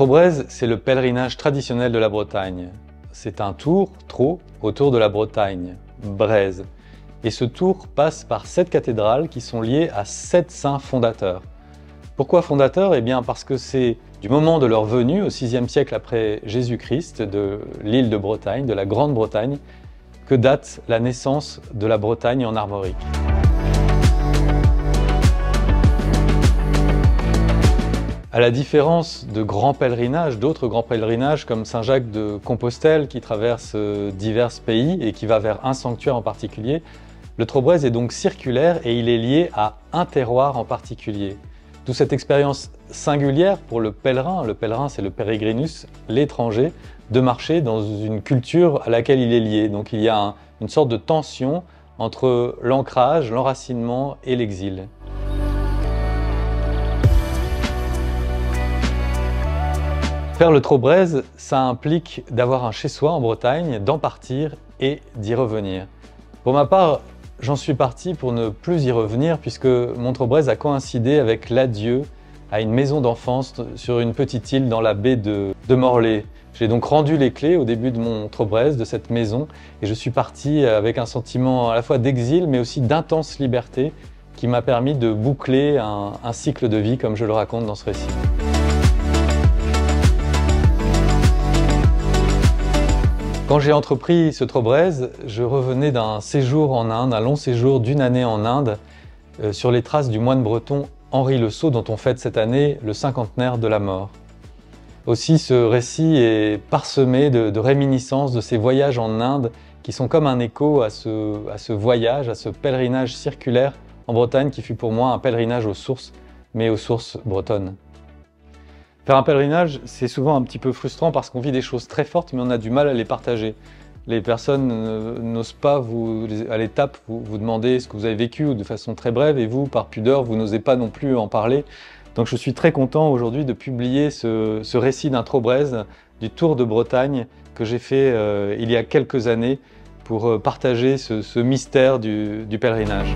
Trobrez, c'est le pèlerinage traditionnel de la Bretagne. C'est un tour, autour de la Bretagne, Brèze. Et ce tour passe par 7 cathédrales qui sont liées à 7 saints fondateurs. Pourquoi fondateurs? Eh bien parce que c'est du moment de leur venue, au VIe siècle après Jésus-Christ, de l'île de Bretagne, de la Grande-Bretagne, que date la naissance de la Bretagne en armorique. À la différence de grands pèlerinages, d'autres grands pèlerinages comme Saint-Jacques de Compostelle qui traverse divers pays et qui va vers un sanctuaire en particulier, le Trobrez est donc circulaire et il est lié à un terroir en particulier. D'où cette expérience singulière pour le pèlerin c'est le peregrinus, l'étranger, de marcher dans une culture à laquelle il est lié. Donc il y a une sorte de tension entre l'ancrage, l'enracinement et l'exil. Faire le Trobrez, ça implique d'avoir un chez-soi en Bretagne, d'en partir et d'y revenir. Pour ma part, j'en suis parti pour ne plus y revenir puisque mon Trobrez a coïncidé avec l'adieu à une maison d'enfance sur une petite île dans la baie de Morlaix. J'ai donc rendu les clés au début de mon Trobrez, de cette maison, et je suis parti avec un sentiment à la fois d'exil mais aussi d'intense liberté qui m'a permis de boucler un cycle de vie comme je le raconte dans ce récit. Quand j'ai entrepris ce Trobrez, je revenais d'un séjour en Inde, un long séjour d'1 année en Inde, sur les traces du moine breton Henri Le Sceau, dont on fête cette année le 50e de la mort. Aussi, ce récit est parsemé de réminiscences de ces voyages en Inde qui sont comme un écho à ce voyage, à ce pèlerinage circulaire en Bretagne qui fut pour moi un pèlerinage aux sources, mais aux sources bretonnes. Faire un pèlerinage, c'est souvent un petit peu frustrant parce qu'on vit des choses très fortes, mais on a du mal à les partager. Les personnes n'osent pas, à l'étape, vous demander ce que vous avez vécu ou de façon très brève, et vous, par pudeur, vous n'osez pas non plus en parler. Donc je suis très content aujourd'hui de publier ce récit d'un Trobrez, du Tour de Bretagne, que j'ai fait il y a quelques années pour partager ce mystère du pèlerinage.